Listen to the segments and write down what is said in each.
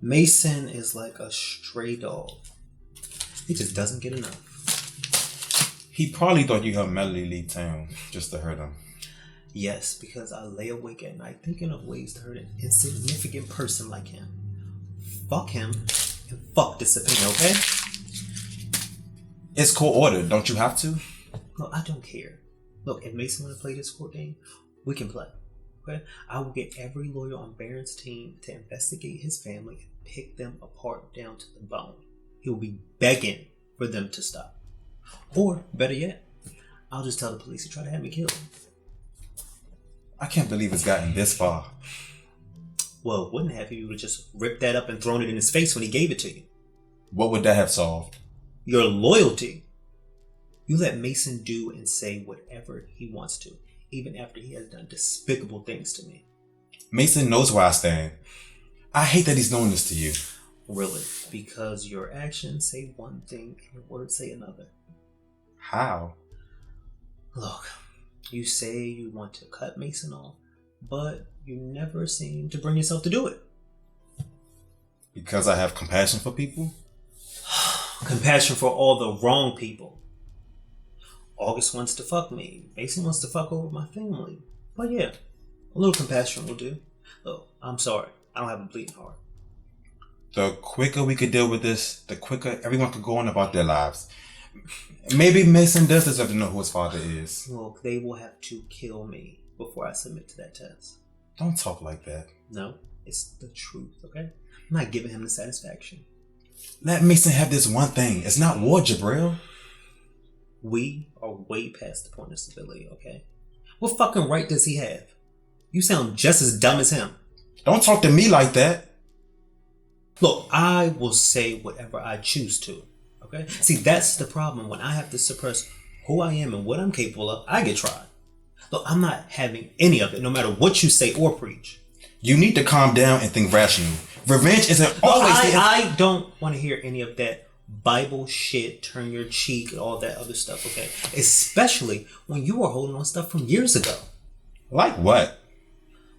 Macen is like a stray dog. He just doesn't get enough. He probably thought you helped Melody leave town just to hurt him. Yes, because I lay awake at night thinking of ways to hurt an insignificant person like him. Fuck him and fuck this subpoena, okay? It's court-ordered. Don't you have to? Look, I don't care. Look, if Macen want to play this court game, we can play. Okay? I will get every lawyer on Barron's team to investigate his family and pick them apart down to the bone. He will be begging for them to stop. Or, better yet, I'll just tell the police to try to have me killed. I can't believe it's gotten this far. Well, it wouldn't have if you would have just ripped that up and thrown it in his face when he gave it to you. What would that have solved? Your loyalty. You let Macen do and say whatever he wants to, even after he has done despicable things to me. Macen knows where I stand. I hate that he's doing this to you. Really? Because your actions say one thing and your words say another. How? Look, you say you want to cut Macen off, but you never seem to bring yourself to do it. Because I have compassion for people? Compassion for all the wrong people. August wants to fuck me. Macen wants to fuck over my family. But yeah, a little compassion will do. Look, I'm sorry. I don't have a bleeding heart. The quicker we could deal with this, the quicker everyone could go on about their lives. Maybe Macen does deserve to know who his father is. Look, they will have to kill me before I submit to that test. Don't talk like that. No, it's the truth, okay? I'm not giving him the satisfaction. Let Macen have this one thing. It's not war, Jabril. We are way past the point of stability, okay? What fucking right does he have? You sound just as dumb as him. Don't talk to me like that. Look, I will say whatever I choose to, okay? See, that's the problem. When I have to suppress who I am and what I'm capable of, I get tried. Look, I'm not having any of it, no matter what you say or preach. You need to calm down and think rationally. Revenge isn't always I don't want to hear any of that Bible shit, turn your cheek, and all that other stuff, okay? Especially when you were holding on stuff from years ago. Like what?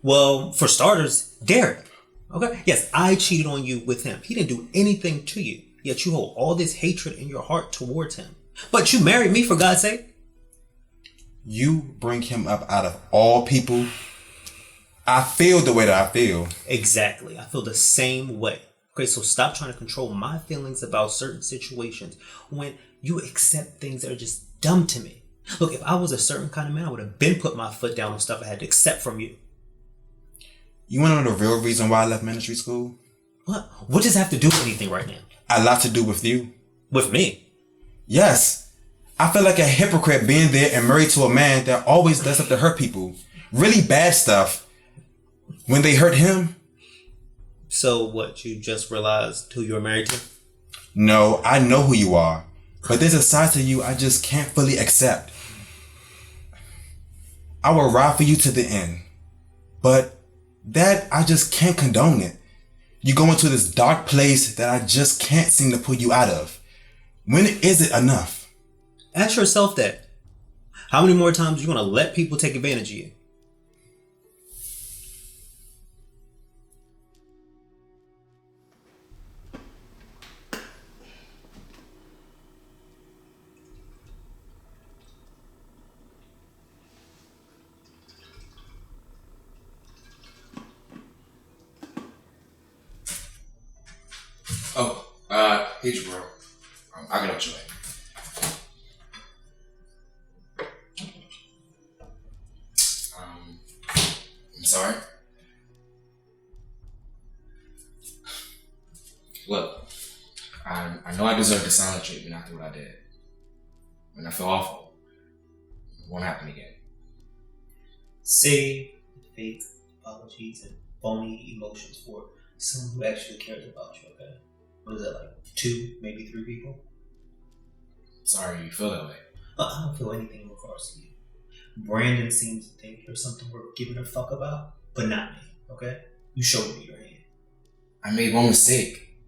Well, for starters, Derrick. Okay? Yes, I cheated on you with him. He didn't do anything to you. Yet you hold all this hatred in your heart towards him. But you married me, for God's sake. You bring him up out of all people. I feel the way that I feel. Exactly. I feel the same way. Okay, so stop trying to control my feelings about certain situations when you accept things that are just dumb to me. Look, if I was a certain kind of man, I would have been put my foot down on stuff I had to accept from you. You want to know the real reason why I left ministry school? What? What does that have to do with anything right now? A lot to do with you. With me? Yes. I feel like a hypocrite being there and married to a man that always does stuff to hurt people. Really bad stuff. When they hurt him. So what, you just realized who you're married to? No, I know who you are. But there's a side to you I just can't fully accept. I will ride for you to the end. But that, I just can't condone it. You go into this dark place that I just can't seem to pull you out of. When is it enough? Ask yourself that. How many more times are you going to let people take advantage of you? Hey Jabril. I got out your way. I'm sorry. Look, I know I deserve the silent treatment after what I did. And I feel awful. It won't happen again. Say fake apologies and phony emotions for someone who actually cares about you, okay? What is that, like 2, maybe 3 people? Sorry you feel that way. I don't feel anything in regards to you. Brandon seems to think you're something worth giving a fuck about, but not me, okay? You showed me your hand. I made one mistake.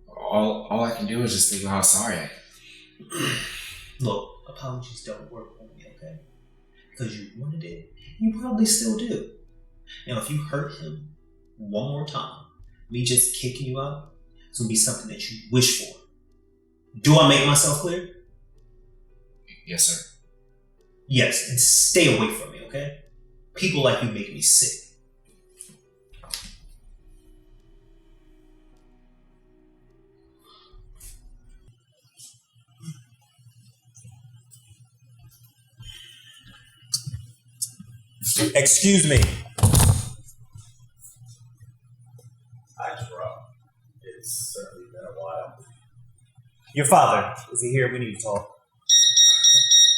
All I can do is just think about how sorry I am. Look, apologies don't work on me, okay? Because you wanted it, you probably still do. Now, if you hurt him one more time, Me just kicking you out, it's going to be something that you wish for. Do I make myself clear? Yes, sir. Yes, and stay away from me, okay? People like you make me sick. Excuse me. Hi, Jabril. It's certainly been a while. Your father, is he here? We need to talk.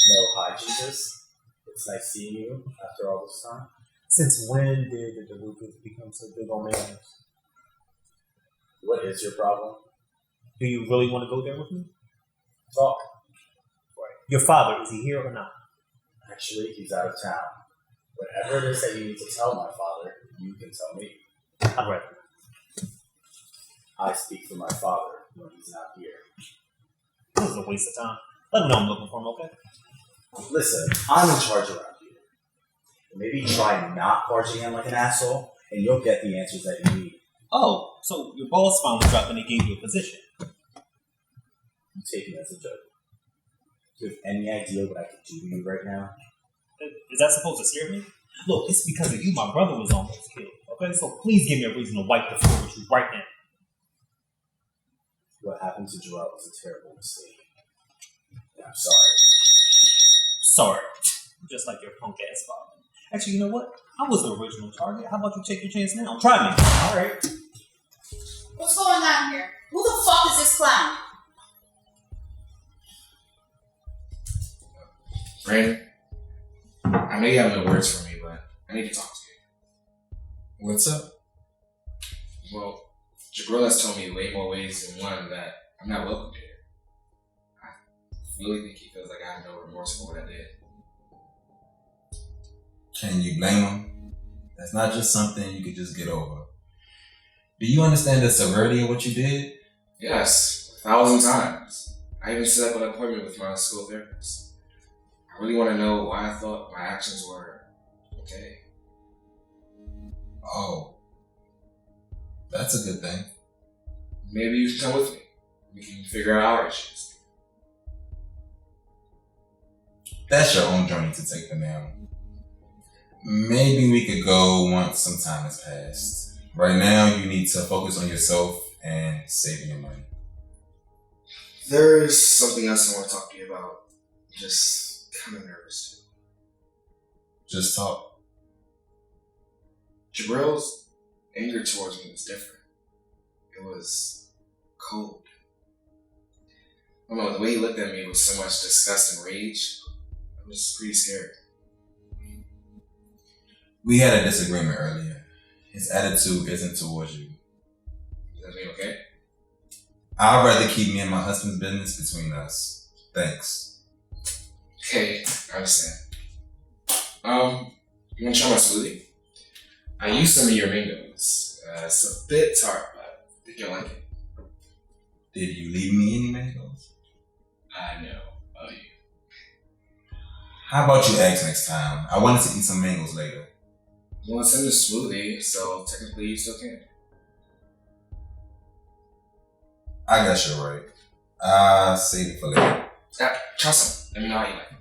No, hi, Jesus. It's nice seeing you after all this time. Since when did the DeLucas become so big on manners? What is your problem? Do you really want to go there with me? Talk. Your father, is he here or not? Actually, he's out of town. Whatever it is that you need to tell my father, you can tell me. I'd rather. I speak for my father when he's not here. This is a waste of time. Let him know I'm looking for him, okay? Listen, I'm in charge around here. Maybe try not barging in like an asshole, and you'll get the answers that you need. Oh, so your boss finally dropped and he gave you a position. You take me as a joke. Do you have any idea what I could do to you right now? Is that supposed to scare me? Look, it's because of you my brother was almost killed, okay? So please give me a reason to wipe the floor with you right now. What happened to Jabril was a terrible mistake. And I'm sorry. Sorry. Just like your punk ass father. Actually, you know what? I was the original target. How about you take your chance now? Try me. Alright. What's going on here? Who the fuck is this clown? Brandon, I know you have no words for me, but I need to talk to you. What's up? Well, Jabril has told me way more ways than one that I'm not welcome here. I really think he feels like I have no remorse for what I did. Can you blame him? That's not just something you could just get over. Do you understand the severity of what you did? Yes, 1,000 times. I even set up an appointment with my school therapist. I really want to know why I thought my actions were okay. Oh. That's a good thing. Maybe you can come with me. We can figure out our issues. That's your own journey to take for now. Maybe we could go once some time has passed. Right now, you need to focus on yourself and saving your money. There's something else I want to talk to you about. Just kind of nervous too. Just talk. Jabril's anger towards me was different. It was cold. I don't know, the way he looked at me was so much disgust and rage. I was pretty scared. We had a disagreement earlier. His attitude isn't towards you. Does that mean okay? I'd rather keep me and my husband's business between us. Thanks. Okay, I understand. You want to try my smoothie? I used some of your mangoes. It's a bit tart, but I think you'll like it. Did you leave me any mangoes? I know. Oh, you. How about you ask next time? I wanted to eat some mangoes later. Well, it's in the smoothie, so technically you still can. I guess you're right. I'll save it for later. Try some. Let me know how you like it.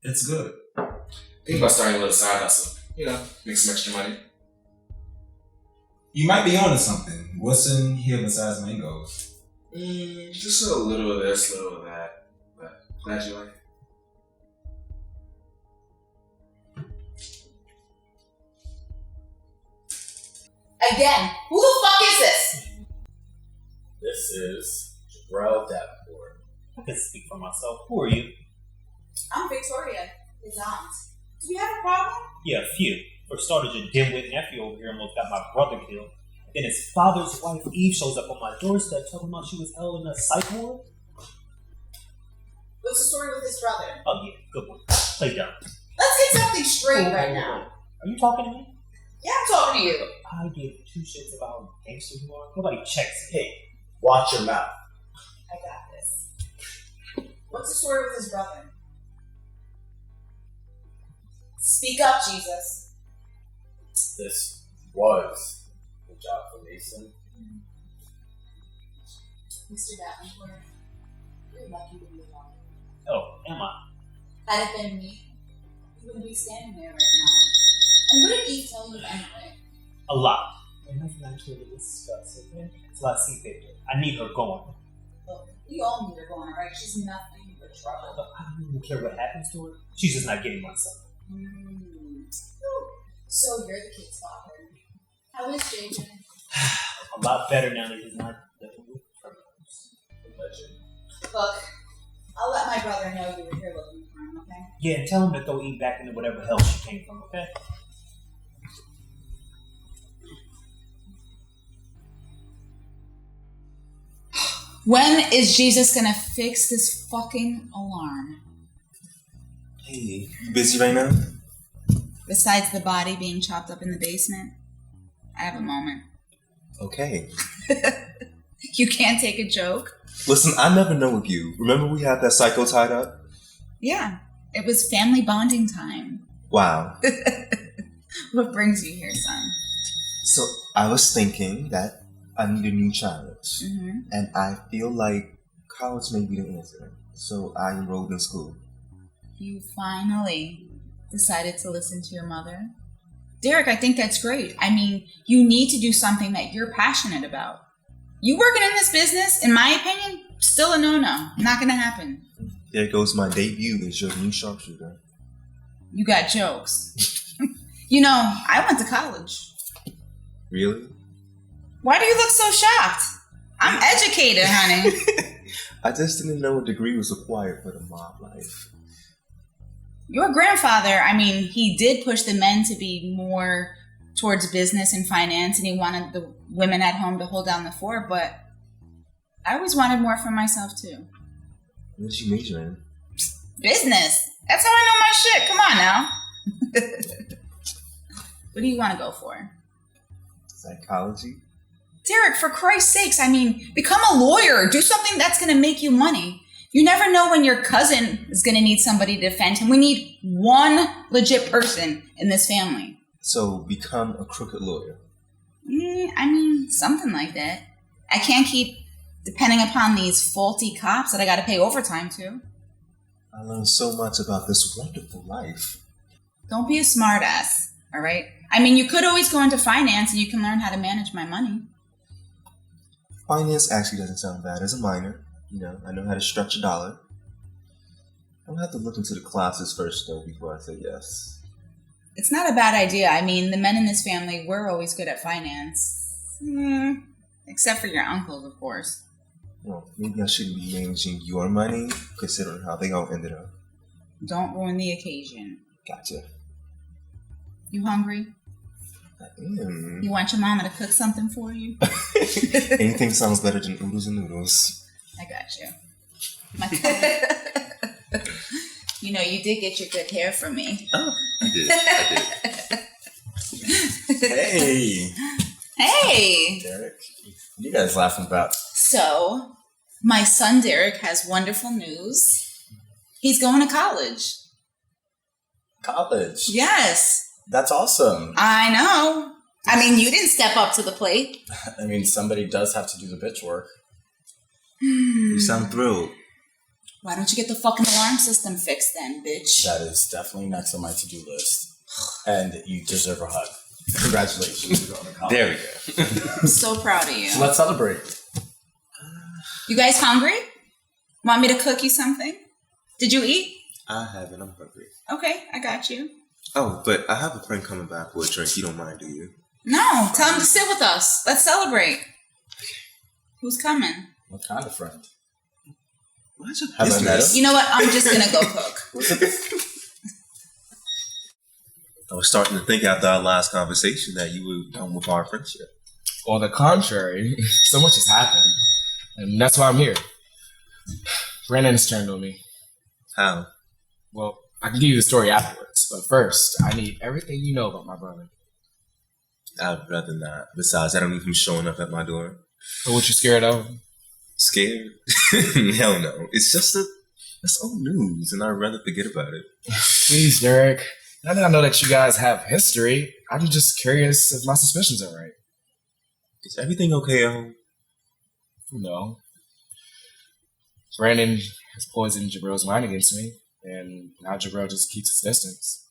It's good. Think about starting a little side hustle. You know, make some extra money. You might be onto something. What's in here besides mangoes? Just a little of this, a little of that. But glad you like it. Again, who the fuck is this? This is Jabril Davenport. I can speak for myself. Who are you? I'm Victoria, his aunt. Do we have a problem? Yeah, a few. For starters, your dimwit nephew over here almost got my brother killed. Then his father's wife, Eve, shows up on my doorstep talking about she was ill in a psych ward. What's the story with his brother? Oh yeah, good one. Play dumb. Let's get something straight right now. Are you talking to me? Yeah, I'm talking to you. I give two shits about how gangster you are. Nobody checks it. Hey, watch your mouth. I got this. What's the story with his brother? Speak up, Jesus. This was the job for Macen. Mr. Davenport, you're lucky to be alive. Oh, am I? Had it been me, you wouldn't be standing there right now. And what did Eve tell you anyway? A lot. And nothing actually to discuss, okay? So I see Victor. I need her going. Look, we all need her going, alright? She's nothing but trouble. But I don't even care what happens to her. She's just not getting my son. So you're the kid's father. How is JJ? A lot better now that he's not living with criminals. Look, I'll let my brother know you were here looking for him, okay? Yeah, and tell him to throw Eve back into whatever hell she came from, okay? When is Jesus gonna fix this fucking alarm? Hey, you busy right now? Besides the body being chopped up in the basement, I have a moment. Okay. You can't take a joke? Listen, I never know with you. Remember we had that psycho tied up? Yeah, it was family bonding time. Wow. What brings you here, son? So I was thinking that I need a new challenge. Mm-hmm. And I feel like college may be the answer. So I enrolled in school. You finally decided to listen to your mother? Derrick, I think that's great. I mean, you need to do something that you're passionate about. You working in this business, in my opinion, still a no-no. Not gonna happen. There goes my debut as your new sharpshooter. You got jokes. You know, I went to college. Really? Why do you look so shocked? I'm educated, honey. I just didn't know a degree was required for the mob life. Your grandfather, I mean, he did push the men to be more towards business and finance, and he wanted the women at home to hold down the fort, but I always wanted more for myself, too. What did you major in? Business. That's how I know my shit. Come on now. What do you want to go for? Psychology? Derrick, for Christ's sakes, I mean, become a lawyer. Do something that's going to make you money. You never know when your cousin is going to need somebody to defend him. We need one legit person in this family. So become a crooked lawyer. I mean, something like that. I can't keep depending upon these faulty cops that I got to pay overtime to. I learned so much about this wonderful life. Don't be a smartass, all right? I mean, you could always go into finance and you can learn how to manage my money. Finance actually doesn't sound bad as a minor. You know, I know how to stretch a dollar. I'll have to look into the classes first, though, before I say yes. It's not a bad idea. I mean, the men in this family were always good at finance. Except for your uncles, of course. Well, maybe I shouldn't be managing your money, considering how they all ended up. Don't ruin the occasion. Gotcha. You hungry? I am. You want your mama to cook something for you? Anything sounds better than oodles and noodles. I got you. You know, you did get your good hair from me. Oh, I did. Hey! Hey! Derrick, what are you guys laughing about? So, my son Derrick has wonderful news. He's going to college. College? Yes. That's awesome. I know. I mean, you didn't step up to the plate. I mean, somebody does have to do the bitch work. You sound thrilled. Why don't you get the fucking alarm system fixed then, bitch? That is definitely next on my to-do list. And you deserve a hug. Congratulations. You're going to college. There we go. I'm so proud of you. So let's celebrate. You guys hungry? Want me to cook you something? Did you eat? I haven't. I'm hungry. Okay, I got you. Oh, but I have a friend coming back for a drink. You don't mind, do you? No, tell him to sit with us. Let's celebrate. Who's coming? What kind of friend? What's your Have I met business? him? You know what? I'm just gonna go cook. I was starting to think after our last conversation that you were done with our friendship. On the contrary, so much has happened. And that's why I'm here. Brandon has turned on me. How? Well, I can give you the story afterwards. But first, I need everything you know about my brother. I'd rather not. Besides, I don't need him showing up at my door. But what you scared of? Scared? Hell no. It's just that's old news, and I'd rather forget about it. Please, Derrick. Now that I know that you guys have history, I'm just curious if my suspicions are right. Is everything okay at home? No. Brandon has poisoned Jabril's mind against me, and now Jabril just keeps his distance.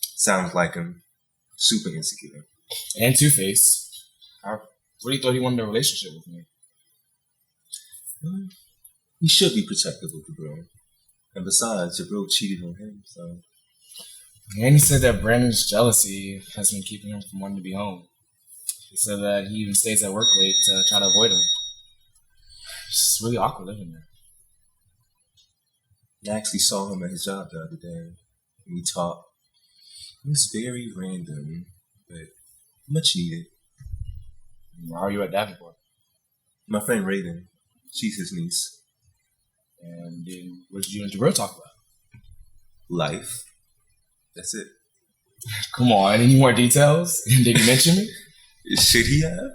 Sounds like him. Super insecure. And Two-Face. I really thought he wanted a relationship with me. Well, he should be protective of Jabril. And besides, Jabril cheated on him, so... And he said that Brandon's jealousy has been keeping him from wanting to be home. He said that he even stays at work late to try to avoid him. It's really awkward living there. I actually saw him at his job the other day. And we talked. It was very random, but much needed. Why are you at Davenport? My friend Raven, she's his niece. And then what did you and Jabril talk about? Life. That's it. Come on, any more details? Did he mention me? Should he have?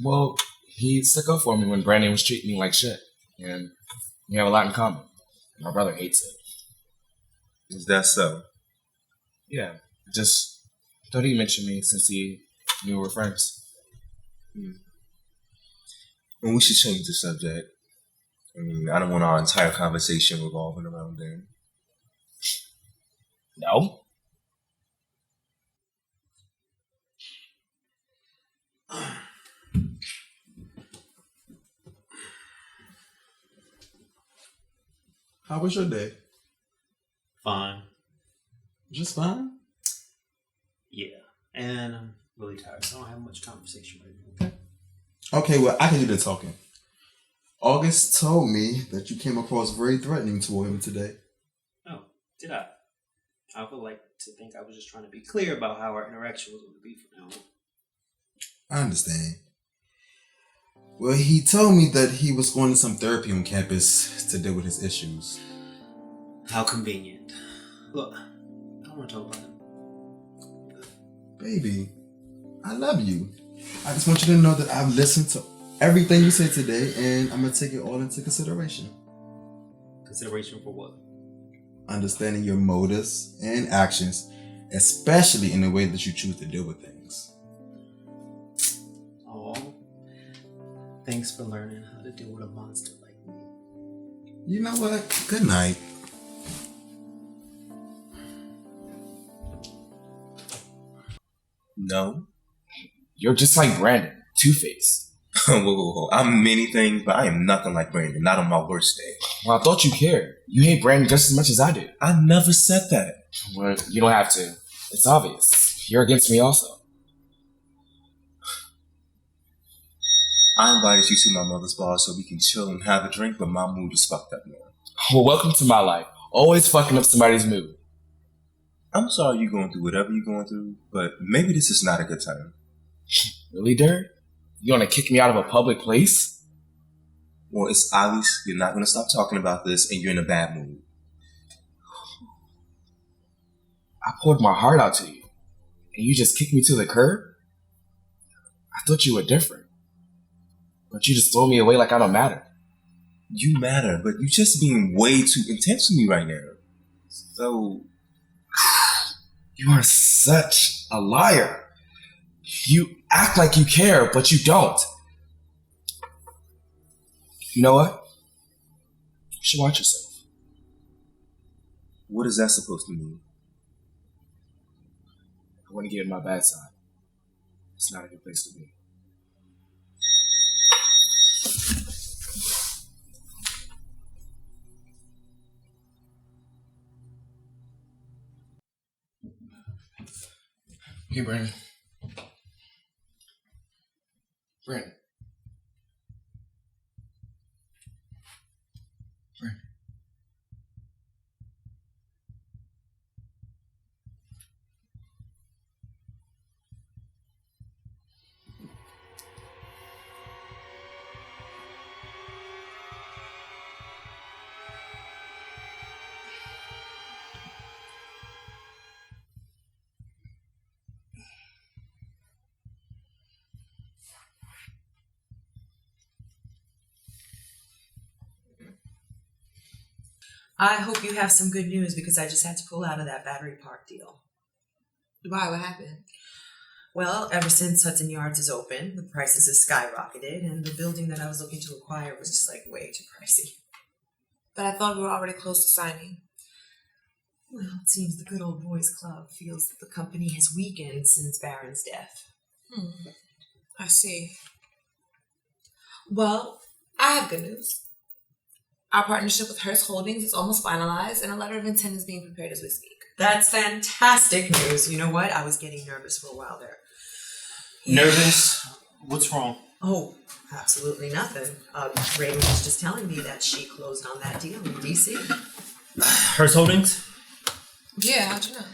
Well, he stuck up for me when Brandon was treating me like shit. And we have a lot in common. My brother hates it. Is that so? Yeah, just thought he mentioned me since he knew we were friends. And we should change the subject. I mean, I don't want our entire conversation revolving around them. No? How was your day? Fine. Just fine? Yeah. And I'm really tired, so I don't have much conversation right now, okay? Okay, well, I can do the talking. August told me that you came across very threatening toward him today. Oh, did I? I would like to think I was just trying to be clear about how our interaction was going to be from now on. I understand. Well, he told me that he was going to some therapy on campus to deal with his issues. How convenient. Look, I don't want to talk about it. Baby, I love you. I just want you to know that I've listened to everything you said today, and I'm going to take it all into consideration. Consideration for what? Understanding your motives and actions, especially in the way that you choose to deal with things. Oh, thanks for learning how to deal with a monster like me. You know what? Good night. No. You're just like Brandon, Two-Face. Whoa. I'm many things, but I am nothing like Brandon. Not on my worst day. Well, I thought you cared. You hate Brandon just as much as I do. I never said that. Well, you don't have to. It's obvious. You're against me also. I invited you to my mother's bar so we can chill and have a drink, but my mood is fucked up now. Well, welcome to my life. Always fucking up somebody's mood. I'm sorry you're going through whatever you're going through, but maybe this is not a good time. Really, Derrick? You want to kick me out of a public place? Well, it's obvious you're not going to stop talking about this and you're in a bad mood. I poured my heart out to you, and you just kicked me to the curb? I thought you were different. But you just throw me away like I don't matter. You matter, but you're just being way too intense with me right now. So... You are such a liar. You act like you care, but you don't. You know what? You should watch yourself. What is that supposed to mean? I want to get in my bad side. It's not a good place to be. Hey, Brandon. Brandon. Brandon. I hope you have some good news because I just had to pull out of that Battery Park deal. Why? What happened? Well, ever since Hudson Yards is open, the prices have skyrocketed, and the building that I was looking to acquire was just like way too pricey. But I thought we were already close to signing. Well, it seems the Good Old Boys Club feels that the company has weakened since Barron's death. I see. Well, I have good news. Our partnership with Hearst Holdings is almost finalized, and a letter of intent is being prepared as we speak. That's fantastic news. You know what? I was getting nervous for a while there. Nervous? What's wrong? Oh, absolutely nothing. Raven was just telling me that she closed on that deal in D.C. Hearst Holdings? Yeah, how'd you know?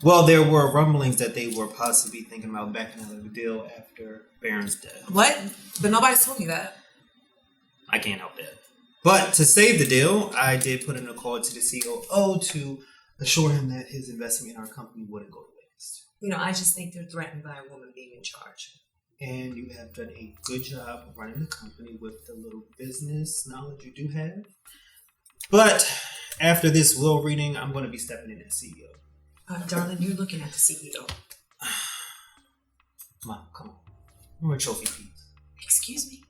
Well, there were rumblings that they were possibly thinking about backing out of the deal after Barron's death. What? But nobody's told me that. I can't help that. But to save the deal, I did put in a call to the COO to assure him that his investment in our company wouldn't go to waste. You know, I just think they're threatened by a woman being in charge. And you have done a good job of running the company with the little business knowledge you do have. But after this will reading, I'm going to be stepping in as CEO. Darling, you're looking at the CEO. Mom, come on. We're a trophy piece. Excuse me?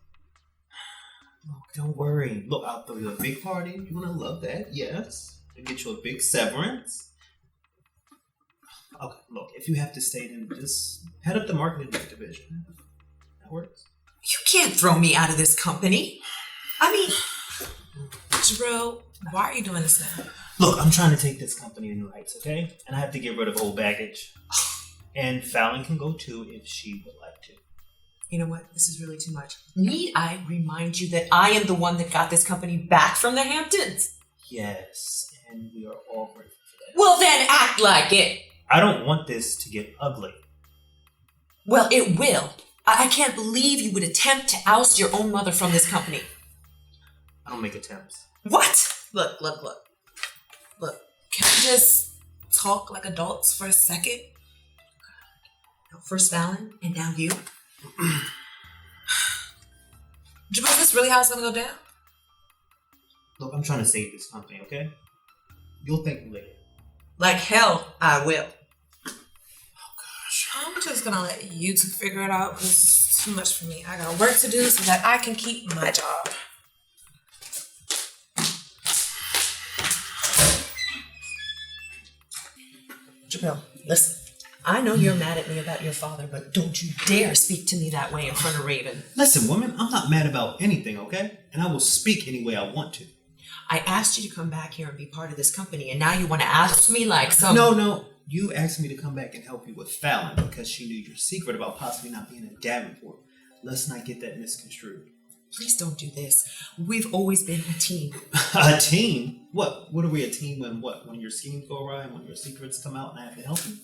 Look, don't worry. Look, I'll throw you a big party. You're going to love that, yes. And get you a big severance. Okay, look, if you have to stay, then just head up the marketing division. That works. You can't throw me out of this company. I mean... Jabril, why are you doing this now? Look, I'm trying to take this company to new heights, okay? And I have to get rid of old baggage. And Phallon can go too if she would like to. You know what? This is really too much. Need I remind you that I am the one that got this company back from the Hamptons? Yes, and we are all grateful for that. Well, then act like it. I don't want this to get ugly. Well, it will. I can't believe you would attempt to oust your own mother from this company. I don't make attempts. What? Look. Look, can we just talk like adults for a second? First Phallon, and now you. Jabril, is this really how it's gonna go down? Look, I'm trying to save this company, okay? You'll thank me later. Like hell, I will. I'm just gonna let you two figure it out because it's too much for me. I got work to do so that I can keep my job. Jabril, listen. I know you're mad at me about your father, but don't you dare speak to me that way in front of Raven. Listen, woman, I'm not mad about anything, okay? And I will speak any way I want to. I asked you to come back here and be part of this company, and now you want to ask me like some... No. You asked me to come back and help you with Phallon because she knew your secret about possibly not being a Davenport. Let's not get that misconstrued. Please don't do this. We've always been a team. A team? What? What are we a team when what? When your schemes go awry, when your secrets come out and I have to help you?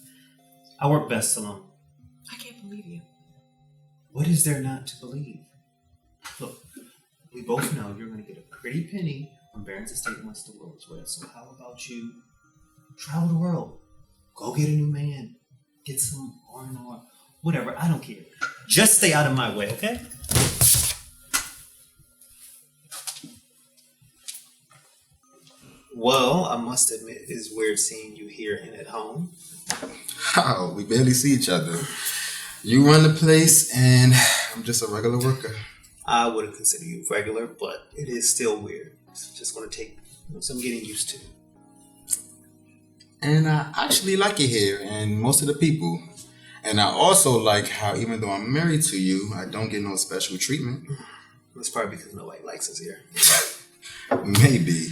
I work best alone. I can't believe you. What is there not to believe? Look, we both know you're going to get a pretty penny when Barron's estate once the world is red. So how about you travel the world? Go get a new man. Get some R&R. Whatever, I don't care. Just stay out of my way, okay? Well, I must admit, it is weird seeing you here and at home. How? We barely see each other. You run the place, and I'm just a regular worker. I wouldn't consider you regular, but it is still weird. It's just going to take some getting used to. And I actually like it here, and most of the people. And I also like how, even though I'm married to you, I don't get no special treatment. That's probably because nobody likes us here. Maybe.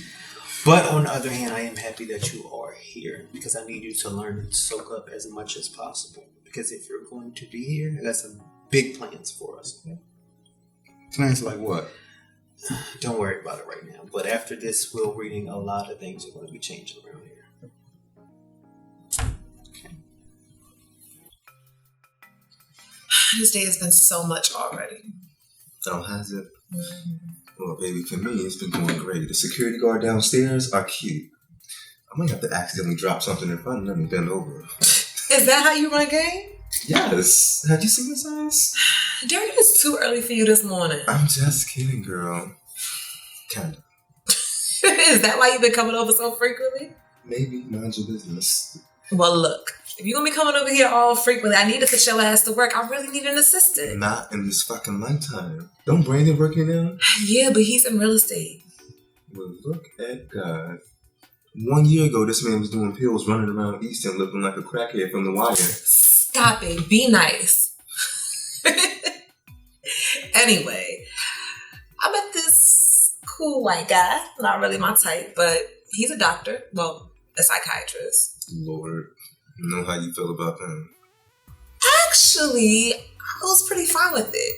But on the other hand, I am happy that you are here because I need you to learn and soak up as much as possible. Because if you're going to be here, I got some big plans for us. Okay? Plans like what? Don't worry about it right now. But after this will reading, a lot of things are going to be changing around here. Okay. This day has been so much already. Oh, has it? Well, baby, for me, it's been going great. The security guard downstairs are cute. I might have to accidentally drop something in front of them and bend over. Is that how you run game? Yes. Have you seen the signs? Derrick, it's too early for you this morning. I'm just kidding, girl. Kinda. Is that why you've been coming over so frequently? Maybe, mind your business. Well, look, if you're gonna be coming over here all frequently, I need to put your ass to work. I really need an assistant. Not in this fucking lifetime. Don't Brandon work here now? Yeah, but he's in real estate. Well, look at God. 1 year ago, this man was doing pills, running around Easton, looking like a crackhead from The Wire. Stop it. Be nice. Anyway, I met this cool white guy. Not really my type, but he's a doctor. Well, a psychiatrist. Lord, you know how you feel about them. Actually, I was pretty fine with it.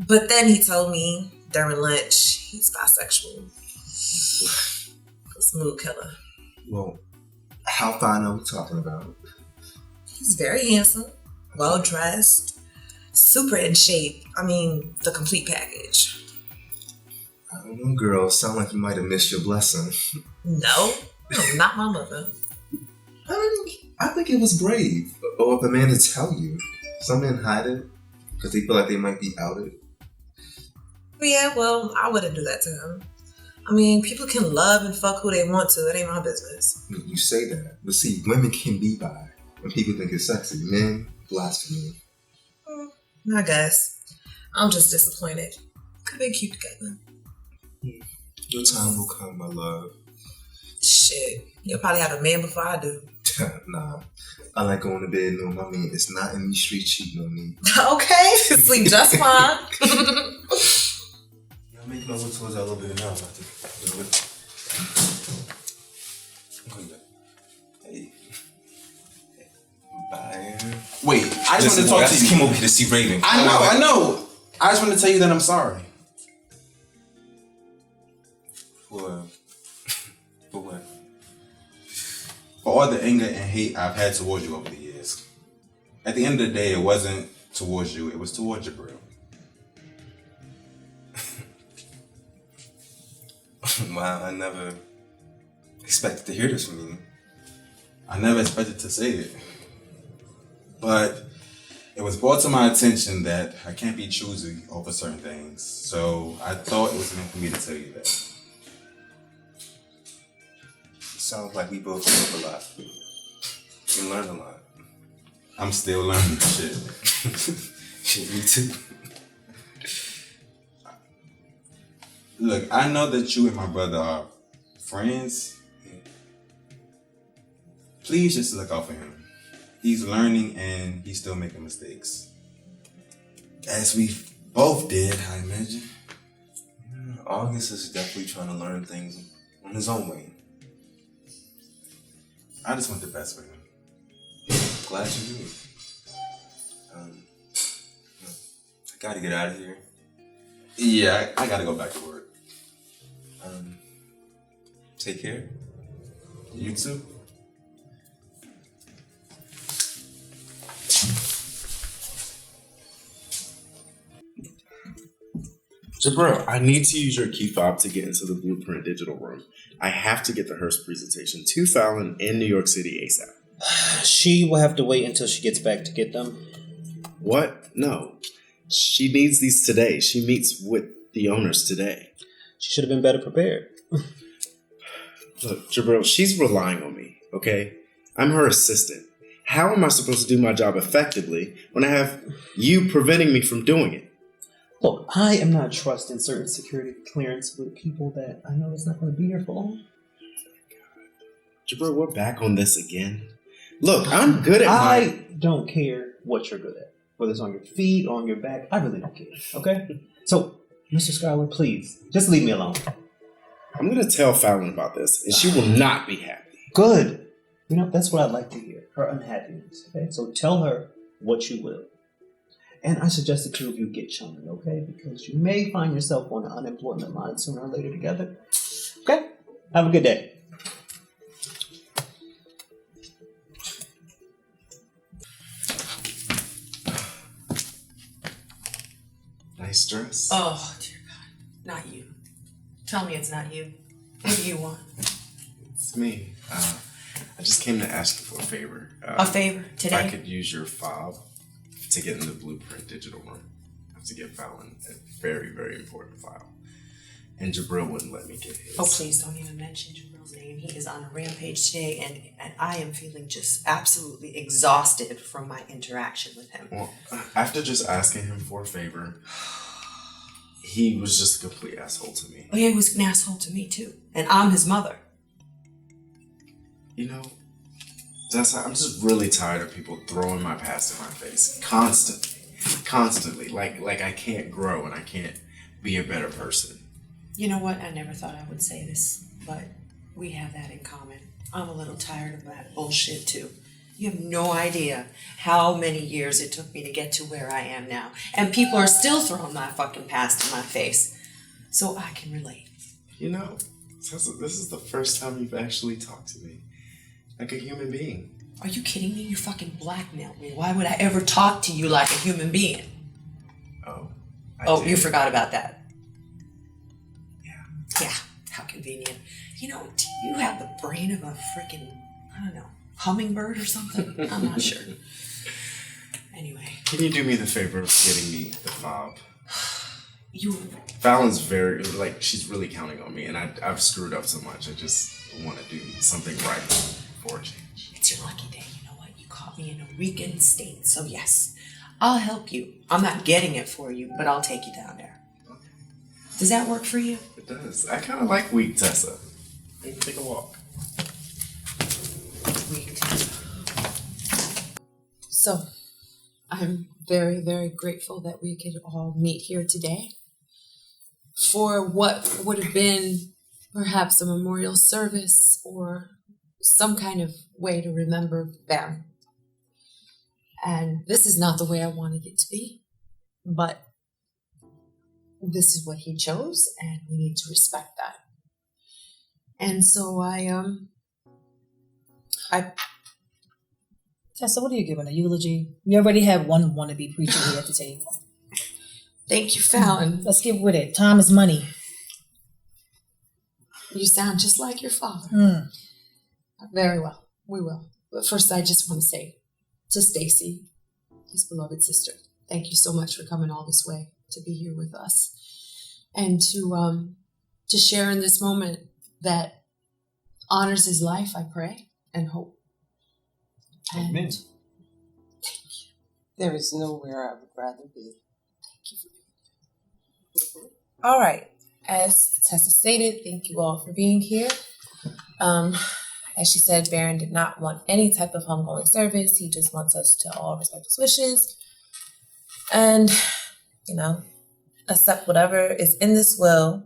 But then he told me during lunch he's bisexual. A smooth killer. Well, how fine are we talking about? He's very handsome, well dressed, super in shape. I mean, the complete package. I don't know, girl. Sound like you might have missed your blessing. No, not my mother. I think it was brave. Or if a man to tell you. Some men hide it because they feel like they might be outed. Yeah, well, I wouldn't do that to him. I mean, people can love and fuck who they want to. It ain't my business. You say that. But see, women can be bi. And people think it's sexy. Men, blasphemy. I guess. I'm just disappointed. Could be cute together. Your time will come, my love. Shit. You'll probably have a man before I do. Nah. I like going to bed knowing my man is not in these streets cheating on me. Okay. Sleep just fine. I'm making my way towards that little bit now. Hey. Bye. Wait, I just want to talk to you. I just came over here to see Raven. I know. I just want to tell you that I'm sorry. For what? For all the anger and hate I've had towards you over the years. At the end of the day, it wasn't towards you, it was towards Jabril. Wow, I never expected to hear this from you. I never expected to say it. But it was brought to my attention that I can't be choosy over certain things. So I thought it was meant for me to tell you that. Sounds like we both grew up a lot. We learned a lot. I'm still learning shit. Shit, me too. Look, I know that you and my brother are friends. Please just look out for him. He's learning and he's still making mistakes. As we both did, I imagine. Yeah, August is definitely trying to learn things on his own way. I just want the best for him. Glad you do. I gotta get out of here. Yeah, I gotta go back to work. Take care. You too. Jabril, I need to use your key fob to get into the Blueprint digital room. I have to get the Hearst presentation to Phallon in New York City ASAP. She will have to wait until she gets back to get them. What? No. She needs these today. She meets with the owners today. She should have been better prepared. Look, Jabril, she's relying on me, okay? I'm her assistant. How am I supposed to do my job effectively when I have you preventing me from doing it? Look, I am not trusting certain security clearance with people that I know is not going to be here for long. Jabril, we're back on this again. Look, I'm good at I don't care what you're good at. Whether it's on your feet or on your back, I really don't care, okay? So, Mr. Schuyler, please, just leave me alone. I'm going to tell Phallon about this, and she will not be happy. Good. You know, that's what I'd like to hear, her unhappiness, okay? So tell her what you will. And I suggest the two of you get chummy, okay? Because you may find yourself on the unemployment line sooner or later together. Okay? Have a good day. Nice dress. Oh, dear God. Not you. Tell me it's not you. What do you want? It's me. I just came to ask you for a favor. A favor? Today? If I could use your fob to get in the Blueprint digital room. I have to give Phallon a very, very important file. and Jabril wouldn't let me get his. Oh, please don't even mention Jabril's name. He is on a rampage today, and I am feeling just absolutely exhausted from my interaction with him. Well, after just asking him for a favor, he was just a complete asshole to me. Oh, yeah, he was an asshole to me, too. And I'm his mother. You know, I'm just really tired of people throwing my past in my face constantly. Like I can't grow and I can't be a better person. You know what? I never thought I would say this, but we have that in common. I'm a little tired of that bullshit, too. You have no idea how many years it took me to get to where I am now. And people are still throwing my fucking past in my face. So I can relate. You know, this is the first time you've actually talked to me like a human being. Are you kidding me? You fucking blackmailed me. Why would I ever talk to you like a human being? Oh, you forgot about that. Yeah. Yeah, how convenient. You know, do you have the brain of a freaking, I don't know, hummingbird or something? I'm not sure. Anyway. Can you do me the favor of getting me the fob? Phallon's she's really counting on me, and I've screwed up so much. I just want to do something right for a change. It's your lucky day. You know what? You caught me in a weakened state. So yes, I'll help you. I'm not getting it for you, but I'll take you down there. Okay. Does that work for you? It does. I kind of like weak Tessa. Maybe take a walk. Weak Tessa. So, I'm very, very grateful that we could all meet here today for what would have been perhaps a memorial service or some kind of way to remember Barron. And this is not the way I wanted it to be, but this is what he chose, and we need to respect that. And so Tessa, what are you giving, a eulogy? You already have one wannabe preacher here at the table. Thank you, Phallon. Let's get with it. Time is money. You sound just like your father. Very well. We will. But first, I just want to say to Stacy, his beloved sister, thank you so much for coming all this way to be here with us and to share in this moment that honors his life, I pray and hope. Amen. Thank you. There is nowhere I would rather be. Thank you for being here. All right. As Tessa stated, thank you all for being here. As she said, Barron did not want any type of homegoing service. He just wants us to all respect his wishes and, accept whatever is in this will.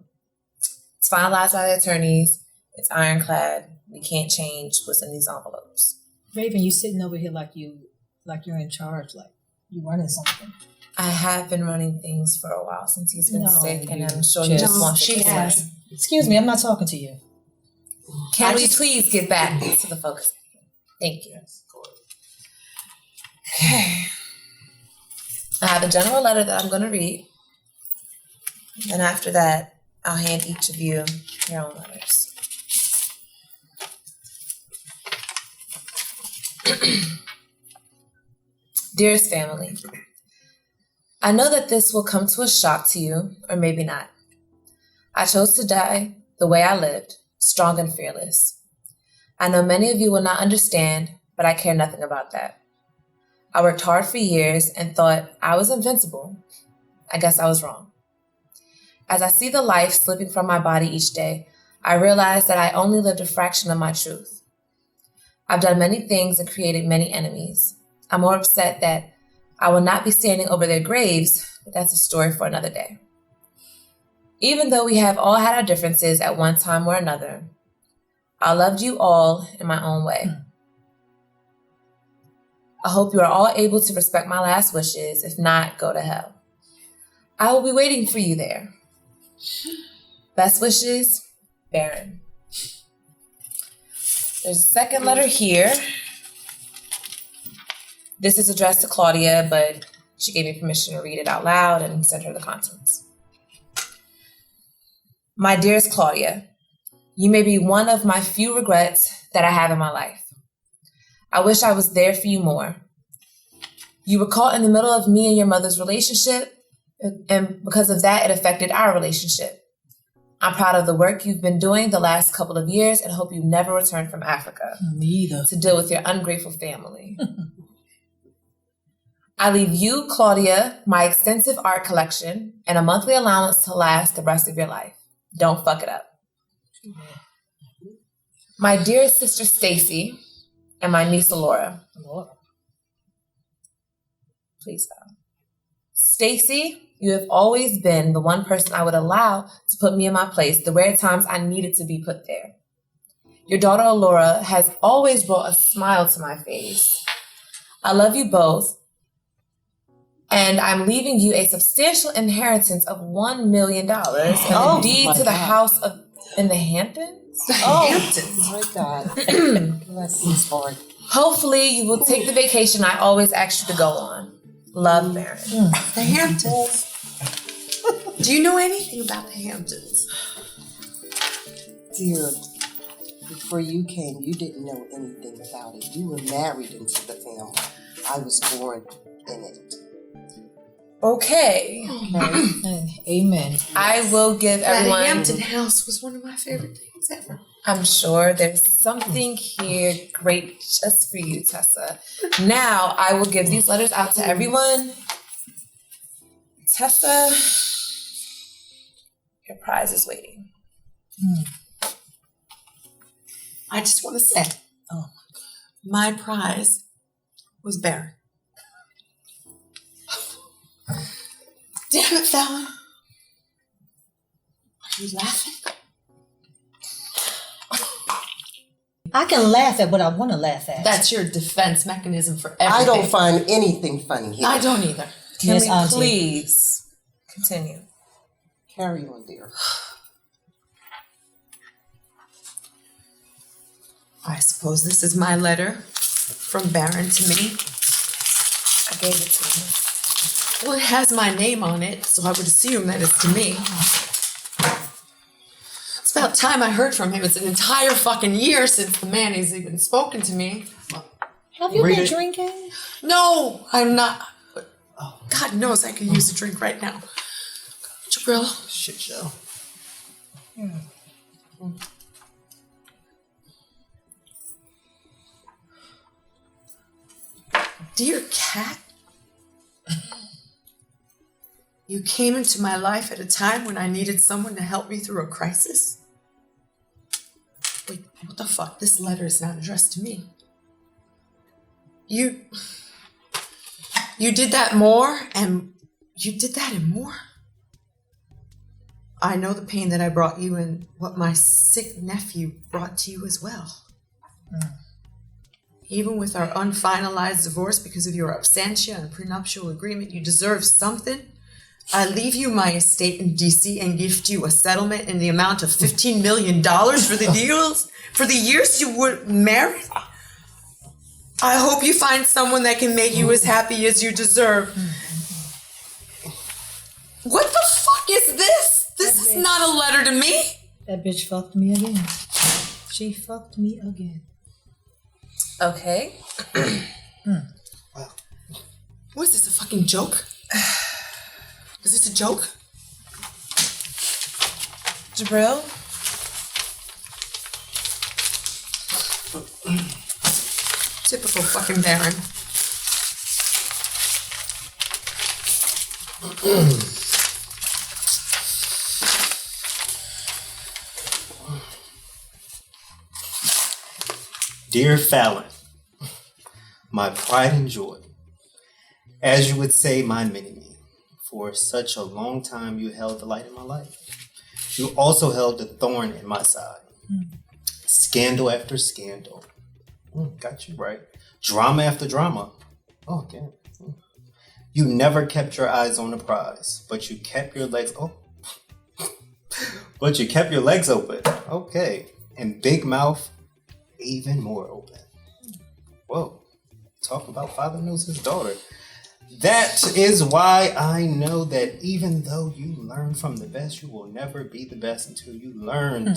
It's finalized by the attorneys. It's ironclad. We can't change what's in these envelopes. Raven, you sitting over here like you're in charge, like you running something. I have been running things for a while since he's been sick, and I'm sure he just just wants to has. Excuse me, I'm not talking to you. Can we please get back to the focus? Thank you. Okay. I have a general letter that I'm going to read. And after that, I'll hand each of you your own letters. Dearest family, I know that this will come to a shock to you, or maybe not. I chose to die the way I lived, strong and fearless. I know many of you will not understand, but I care nothing about that. I worked hard for years and thought I was invincible. I guess I was wrong. As I see the life slipping from my body each day, I realize that I only lived a fraction of my truth. I've done many things and created many enemies. I'm more upset that I will not be standing over their graves, but that's a story for another day. Even though we have all had our differences at one time or another, I loved you all in my own way. I hope you are all able to respect my last wishes. If not, go to hell. I will be waiting for you there. Best wishes, Barron. There's a second letter here. This is addressed to Claudia, but she gave me permission to read it out loud and send her the contents. My dearest Claudia, you may be one of my few regrets that I have in my life. I wish I was there for you more. You were caught in the middle of me and your mother's relationship, and because of that, it affected our relationship. I'm proud of the work you've been doing the last couple of years and hope you never return from Africa. Me either. To deal with your ungrateful family. I leave you, Claudia, my extensive art collection and a monthly allowance to last the rest of your life. Don't fuck it up. My dearest sister, Stacy, and my niece, Laura. Please, Val. Stacy, you have always been the one person I would allow to put me in my place the rare times I needed to be put there. Your daughter, Laura, has always brought a smile to my face. I love you both. And I'm leaving you a substantial inheritance of $1 million and a deed to the house in the Hamptons. Hamptons. My God. Bless his heart. Hopefully you will take the vacation I always asked you to go on. Love, Barron. The Hamptons. Do you know anything about the Hamptons? Dear, before you came, you didn't know anything about it. You were married into the family. I was born in it. Okay. Amen. I will give everyone... That Hampton house was one of my favorite things ever. I'm sure there's something here great just for you, Tessa. Now, I will give these letters out to everyone. Tessa, your prize is waiting. I just want to say, my prize was Barron. Damn it, Phallon. Are you laughing? I can laugh at what I want to laugh at. That's your defense mechanism for everything. I don't find anything funny here. I don't either. Can Yes, we Auntie. please continue? Carry on, dear. I suppose this is my letter from Barron to me. I gave it to him. Well, it has my name on it, so I would assume that it's to me. It's about time I heard from him. It's an entire fucking year since the man has even spoken to me. Have you Read been it. drinking? No, I'm not. God knows I could use a drink right now. Jabril. Shit show. Dear Cat, you came into my life at a time when I needed someone to help me through a crisis. Wait, what the fuck? This letter is not addressed to me. You did that more, and you did that and more. I know the pain that I brought you and what my sick nephew brought to you as well. Even with our unfinalized divorce because of your absentia and prenuptial agreement, you deserve something. I leave you my estate in DC and gift you a settlement in the amount of $15 million for the deals, for the years you were married. I hope you find someone that can make you as happy as you deserve. What the fuck is this? This is not a letter to me. That bitch fucked me again. She fucked me again. Okay. What is this, a fucking joke? Is this a joke? Jabril? Typical fucking Barron. Dear Phallon, my pride and joy, as you would say, my mini-me, for such a long time you held the light in my life. You also held the thorn in my side. Scandal after scandal. Got you right. Drama after drama. Oh, damn. You never kept your eyes on the prize, but you kept your legs but you kept your legs open. Okay. And big mouth even more open. Whoa. Talk about father knows his daughter. That is why I know that even though you learn from the best, you will never be the best until you learn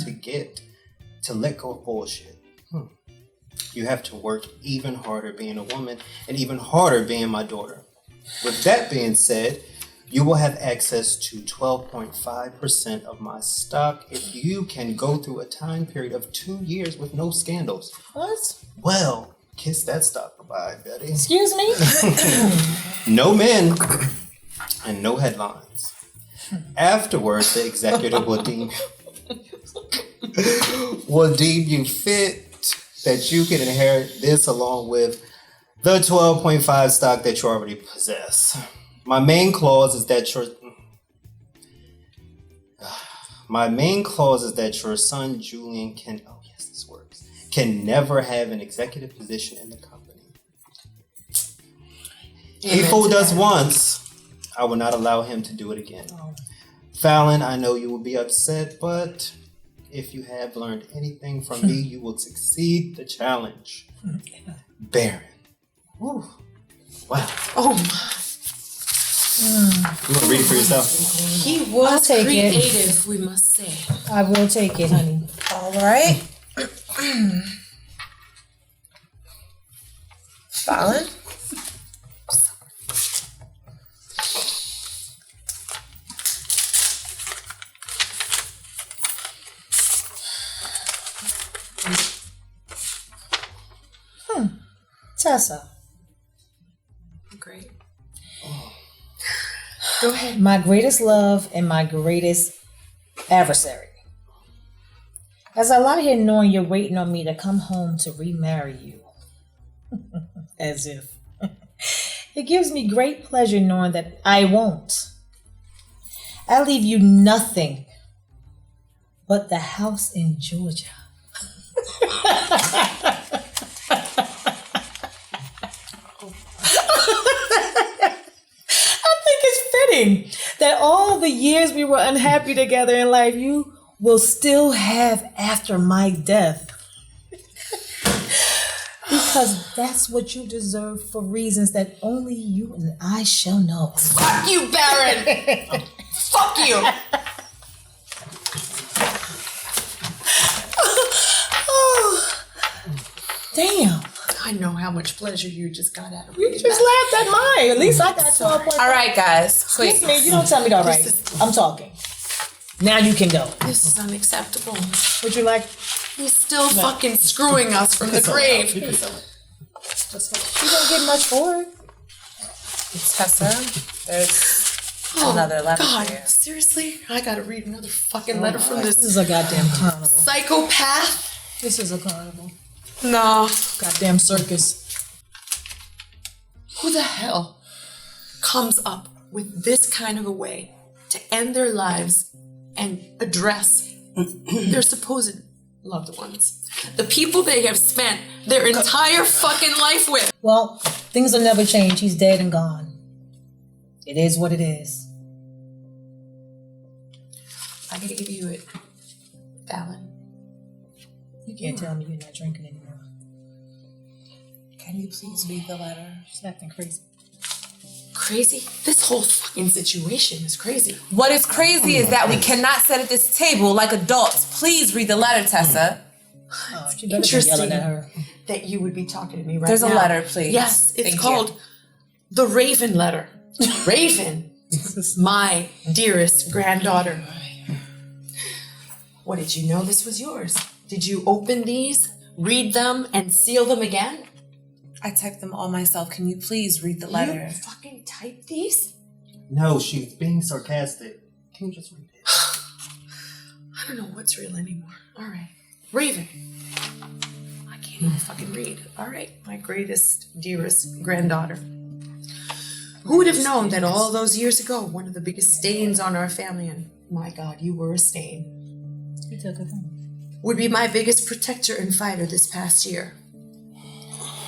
to let go of bullshit. You have to work even harder being a woman and even harder being my daughter. With that being said, You will have access to 12.5% of my stock if you can go through a time period of 2 years with no scandals. What? Well, kiss that stock goodbye, Betty. Excuse me? No men and no headlines. Afterwards, the executive will deem you fit that you can inherit this along with the 12.5 stock that you already possess. My main clause is that your son Julian can never have an executive position in the company. He fooled us once. I will not allow him to do it again. Phallon, I know you will be upset, but if you have learned anything from me, you will succeed the challenge. Barron. Ooh. Wow. Oh my. You want to read it for yourself? He was take creative, we must say. I will take it, honey. All right. Phallon? Tessa. Great. Go ahead. My greatest love and my greatest adversary. As I lie here knowing you're waiting on me to come home to remarry you. As if. It gives me great pleasure knowing that I won't. I leave you nothing but the house in Georgia. That all the years we were unhappy together in life, you will still have after my death. Because that's what you deserve for reasons that only you and I shall know. Fuck you, Barron! Fuck you! Oh, damn. I know how much pleasure you just got out of You just laughed at mine. At least I got 12 points. All right, guys. Excuse me, you don't tell me to all right. I'm talking. Now you can go. This is unacceptable. Would you like? He's still fucking screwing us from the grave. You don't get much for it. Tessa, there's another letter God, for you. seriously? I gotta read another fucking letter from This is a goddamn carnival. psychopath? This is a carnival. No. Goddamn circus. Who the hell comes up with this kind of a way to end their lives and address their supposed loved ones? The people they have spent their entire fucking life with. Well, things will never change. He's dead and gone. It is what it is. I gotta give you it, Phallon. You can't tell me you're not drinking anymore. Can you please read the letter? She's acting crazy. Crazy? This whole fucking situation is crazy. What is crazy is that we cannot sit at this table like adults. Please read the letter, Tessa. Oh, she better be yelling at her. That you would be talking to me right There's now. a letter, please. Yes, it's Thank called you. the Raven letter. Raven, my dearest granddaughter. What, did you know this was yours? Did you open these, read them, and seal them again? I typed them all myself. Can you please read the letter? You fucking typed these? No, she was being sarcastic. Can you just read it? I don't know what's real anymore. All right. Raven. I can't even fucking read. All right. My greatest, dearest granddaughter. Who would have known that all those years ago, one of the biggest stains on our family, and my God, you were a stain, You took it home. would be my biggest protector and fighter this past year.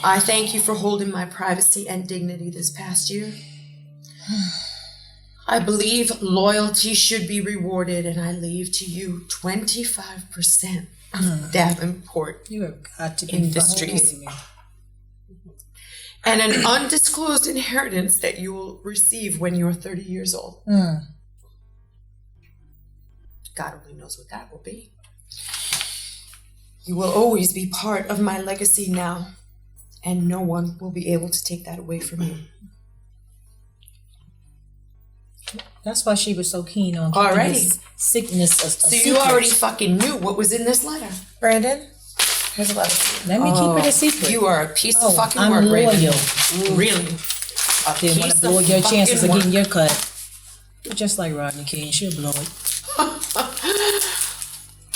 I thank you for holding my privacy and dignity this past year. I believe loyalty should be rewarded, and I leave to you 25% of Davenport You have got to be Industries. fucking kidding me. And an undisclosed inheritance that you will receive when you're 30 years old. God only knows what that will be. You will always be part of my legacy now, and no one will be able to take that away from you. That's why she was so keen on keeping Already. this sickness a So secret. you already fucking knew what was in this letter. Brandon, here's a letter. Let me keep it a secret. You are a piece of fucking I'm work, loyal. Raven. Really? A Didn't want piece to blow of your chances fucking of getting work. your cut. You're just like Rodney King. She'll blow it.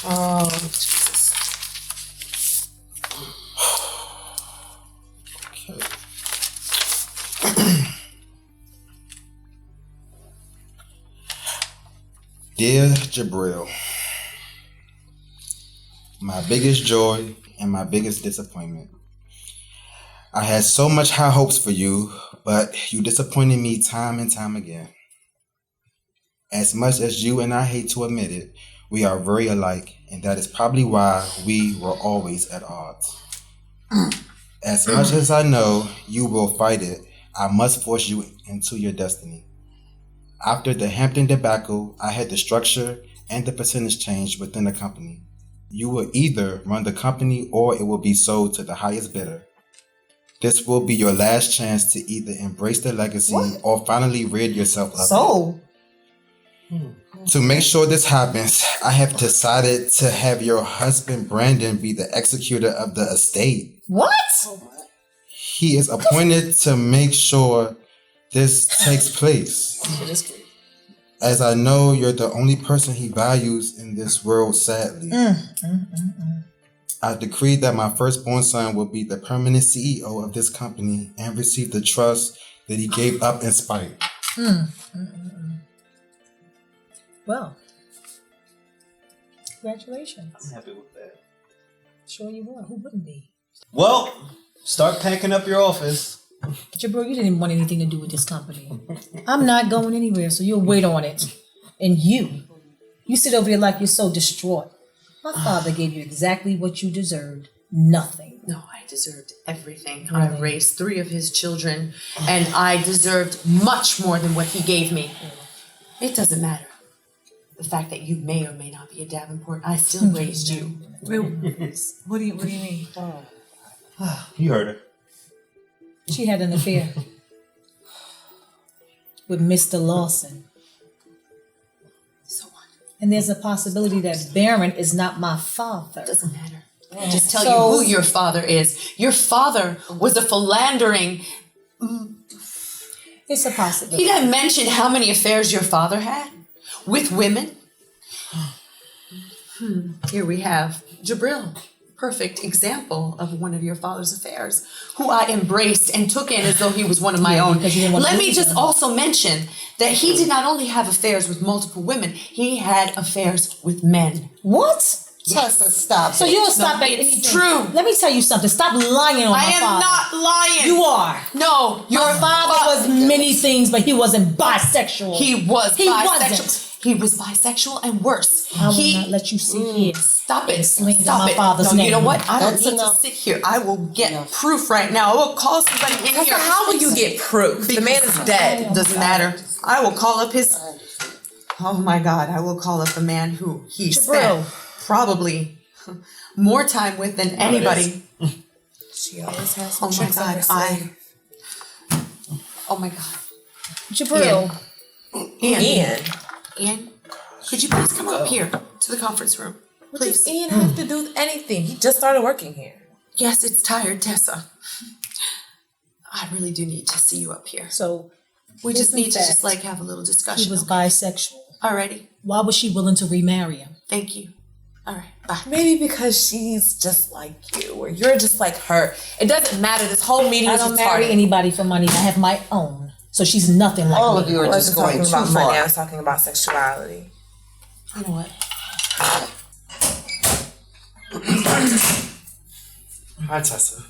Oh, Jesus. Dear Jabril, my biggest joy and my biggest disappointment. I had so much high hopes for you, but you disappointed me time and time again. As much as you and I hate to admit it, we are very alike, and that is probably why we were always at odds. As much as I know you will fight it, I must force you into your destiny. After the Hampton debacle, I had the structure and the percentage change within the company. You will either run the company or it will be sold to the highest bidder. This will be your last chance to either embrace the legacy or finally rid yourself of it. So, To make sure this happens, I have decided to have your husband Brandon be the executor of the estate. what? He is appointed to make sure this takes place. As I know you're the only person he values in this world, sadly. I decree that my firstborn son will be the permanent CEO of this company and receive the trust that he gave up in spite. Well, congratulations. I'm happy with that. Sure you are. Who wouldn't be? Well, start packing up your office. Jabril, you didn't want anything to do with this company. I'm not going anywhere, so you'll wait on it. And you sit over there like you're so distraught. My father gave you exactly what you deserved. Nothing. No, I deserved everything. I raised 3 of his children, and I deserved much more than what he gave me. It doesn't matter. The fact that you may or may not be a Davenport, I still raised you. What do you mean? You heard her. She had an affair with Mr. Lawson. So what? And there's a possibility that Barron is not my father. Doesn't matter. I'll just tell you who your father is. Your father was a philandering. It's a possibility. He didn't mention how many affairs your father had with women. Here we have Jabril, perfect example of one of your father's affairs, who I embraced and took in as though he was one of my own. Let me just also mention that he did not only have affairs with multiple women, he had affairs with men. What? Tessa, stop. So you'll stop at it's anything. true. Let me tell you something. Stop lying on my I am father. not lying. You are. No, Your father was many things, but he wasn't bisexual. He was He bisexual. wasn't. He was bisexual and worse. I will not let you sit here. Stop it. Slander Stop my it. father's No, name. you know what? I don't That's need enough. to sit here. I will get proof right now. I will call somebody in Tessa, here. how will you get proof? The man is dead. Doesn't matter. I will call up his. Oh my God! I will call up the man who he spent probably more time with than anybody. She always has Oh some my tricks up her God! sleeve. Oh my God! Jabril. Ian, could you please come up here to the conference room, What please? does Ian have to do with anything? He just started working here. Yes, it's tired, Tessa. I really do need to see you up here. So We just isn't need to that just like have a little discussion. he was bisexual. Alrighty. Why was she willing to remarry him? Thank you. All right. Bye. Maybe because she's just like you, or you're just like her. It doesn't matter. This whole meeting I is don't retarded. marry anybody for money. I have my own. So she's nothing like All me. of you are I wasn't just going talking too about money. I far. was talking about sexuality. You know what? Hi, Tessa.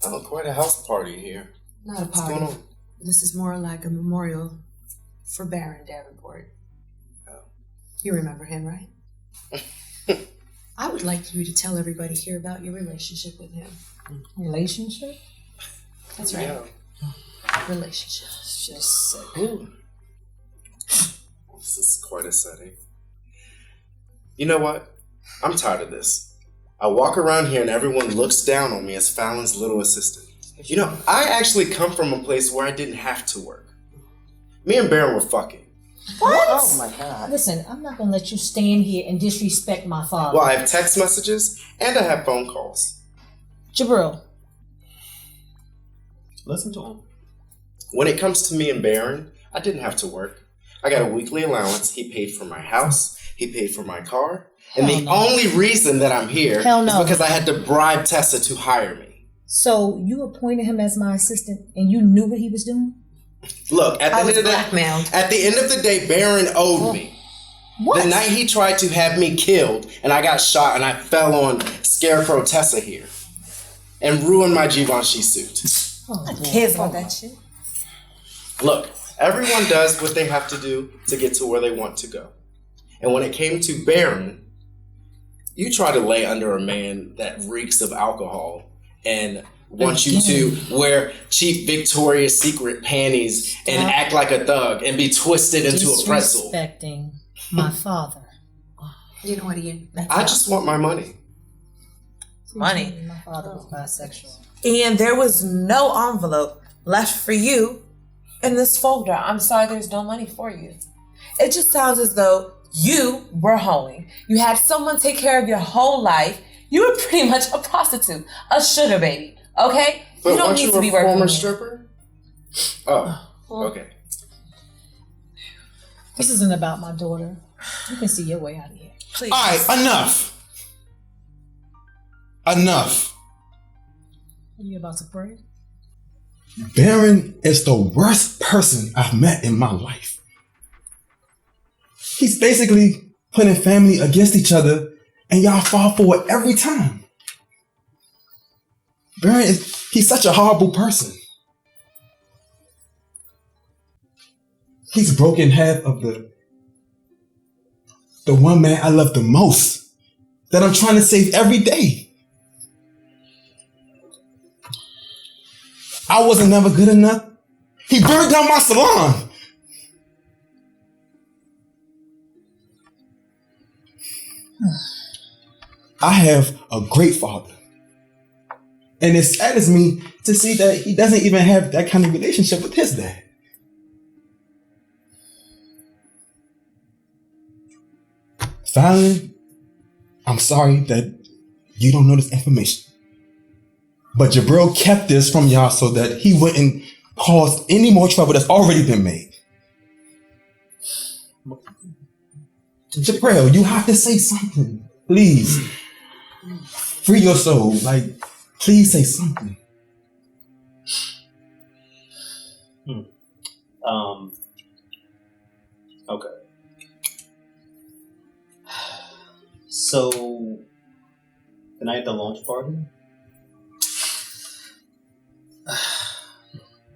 Oh, quite a house party here. Not a What's party. going on? This is more like a memorial for Barron Davenport. Oh. You remember him, right? I would like you to tell everybody here about your relationship with him. Relationship? That's right. Yeah. Relationship. Just Ooh. This is quite a setting. You know what? I'm tired of this. I walk around here and everyone looks down on me as Phallon's little assistant. You know, I actually come from a place where I didn't have to work. Me and Barron were fucking. What? Oh my God. Listen, I'm not gonna let you stand here and disrespect my father. Well, I have text messages and I have phone calls. Jabril. Listen to him. When it comes to me and Barron, I didn't have to work. I got a weekly allowance. He paid for my house. He paid for my car. And the only reason that I'm here is because I had to bribe Tessa to hire me. So you appointed him as my assistant and you knew what he was doing? Look, at the end of the day, Barron owed me. What? The night he tried to have me killed and I got shot and I fell on Scarecrow Tessa here and ruined my Givenchy suit. Oh, cares about that shit? Look, everyone does what they have to do to get to where they want to go. And when it came to Barron, you try to lay under a man that reeks of alcohol and wants you to wear cheap Victoria's Secret panties and act like a thug and be twisted into a pretzel. Disrespecting my father. You know what, Ian? I just want my money. Money. My father was bisexual. And there was no envelope left for you in this folder. I'm sorry, there's no money for you. It just sounds as though you were hoeing. You had someone take care of your whole life. You were pretty much a prostitute, a sugar baby. Okay? But you don't need to be working. Former stripper? Oh, okay. This isn't about my daughter. You can see your way out of here. Please. All right, enough. Enough. Are you about to pray? Barron is the worst person I've met in my life. He's basically putting family against each other, and y'all fall for it every time. Barron he's such a horrible person. He's broken half of the one man I love the most, that I'm trying to save every day. I wasn't never good enough. He burned down my salon. I have a great father. And it saddens me to see that he doesn't even have that kind of relationship with his dad. Phallon, I'm sorry that you don't know this information. But Jabril kept this from y'all so that he wouldn't cause any more trouble that's already been made. Jabril, you have to say something. Please. Free your soul. Like, please say something. Okay. So, the night of the launch party?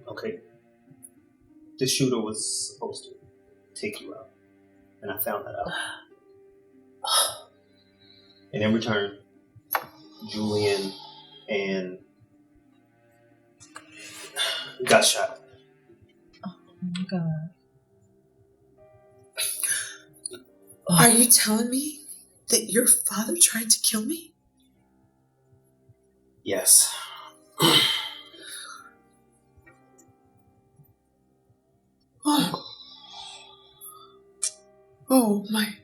Okay. The shooter was supposed to take you out. And I found that out. And in return, Julian and got shot. Oh my God. Are you telling me that your father tried to kill me? Yes. Oh my.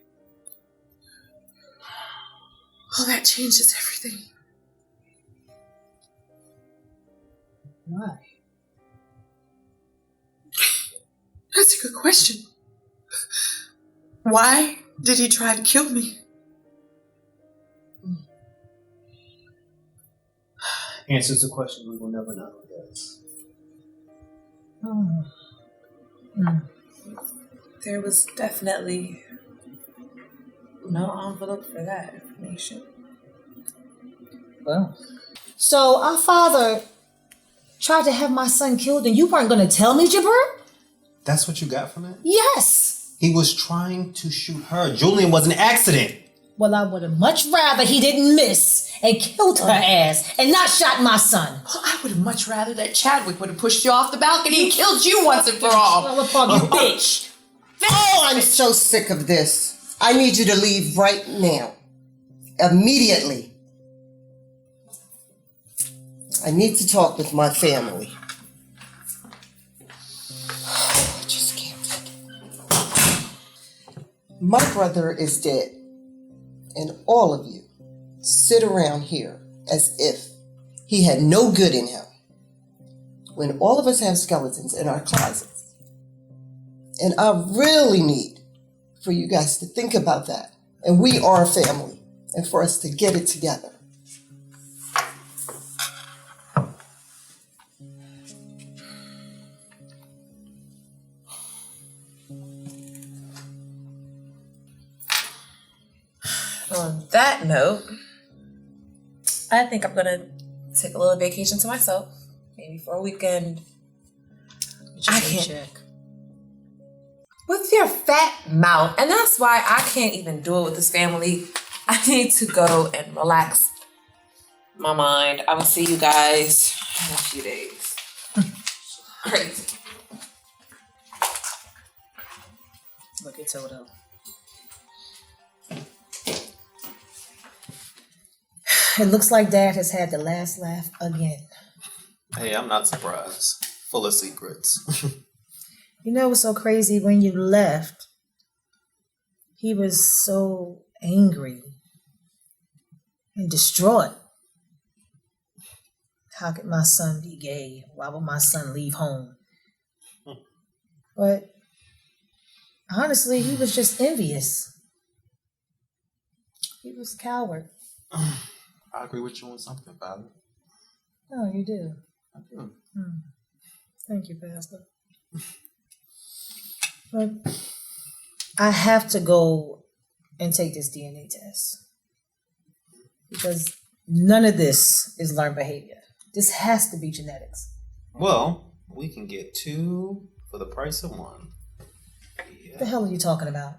Oh, that changes everything. Why? That's a good question. Why did he try to kill me? Answers the question we will never know, I guess. There was definitely no envelope for that information. Well. So our father tried to have my son killed and you weren't going to tell me, Jabril? That's what you got from it? Yes. He was trying to shoot her. Julian was an accident. Well, I would have much rather he didn't miss and killed her ass and not shot my son. Well, I would have much rather that Chadwick would have pushed you off the balcony and killed you once and for all. Well, upon you, bitch. Oh, I'm so sick of this. I need you to leave right now. Immediately. I need to talk with my family. I just can't take it. My brother is dead, and all of you sit around here as if he had no good in him, when all of us have skeletons in our closets. And I really need for you guys to think about that. And we are a family, and for us to get it together. On that note, I think I'm gonna take a little vacation to myself, maybe for a weekend. I can't. With your fat mouth, and that's why I can't even do it with this family. I need to go and relax my mind. I will see you guys in a few days. Crazy. Look at Toto. It looks like Dad has had the last laugh again. Hey, I'm not surprised. Full of secrets. You know what's so crazy? When you left, he was so angry and distraught. How could my son be gay? Why would my son leave home? But honestly, he was just envious. He was a coward. I agree with you on something, Phallon. Oh, you do? I do. Thank you, Pastor. But I have to go and take this DNA test. Because none of this is learned behavior. This has to be genetics. Well, we can get 2 for the price of 1. What the hell are you talking about?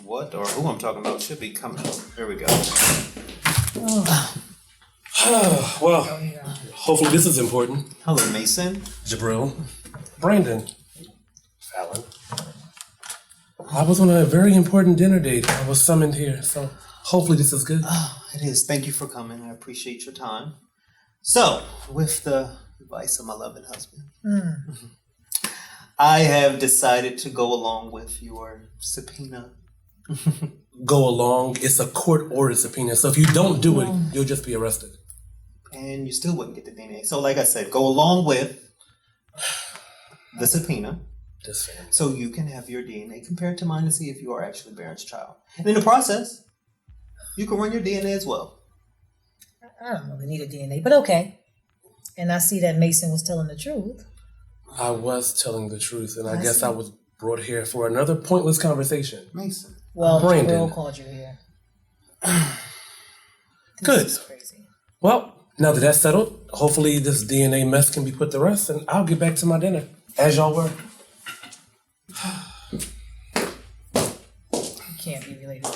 What or who I'm talking about should be coming up. There we go. Well, hopefully this is important. Hello, Macen. Jabril. Brandon. Phallon. I was on a very important dinner date. I was summoned here, so hopefully this is good. Oh, it is. Thank you for coming. I appreciate your time. So, with the advice of my loving husband, I have decided to go along with your subpoena. Go along. It's a court-ordered subpoena, so if you don't do it, you'll just be arrested. And you still wouldn't get the DNA. So, like I said, go along with the subpoena. This family. So you can have your DNA compared to mine to see if you are actually Barron's child. And in the process, you can run your DNA as well. I don't really need a DNA, but okay. And I see that Macen was telling the truth. I was telling the truth, and I guess I was brought here for another pointless conversation. Macen. Well, Brandon. Will called you here. Good. This is crazy. Well, now that that's settled, hopefully this DNA mess can be put to rest, and I'll get back to my dinner, as y'all were. You can't be related to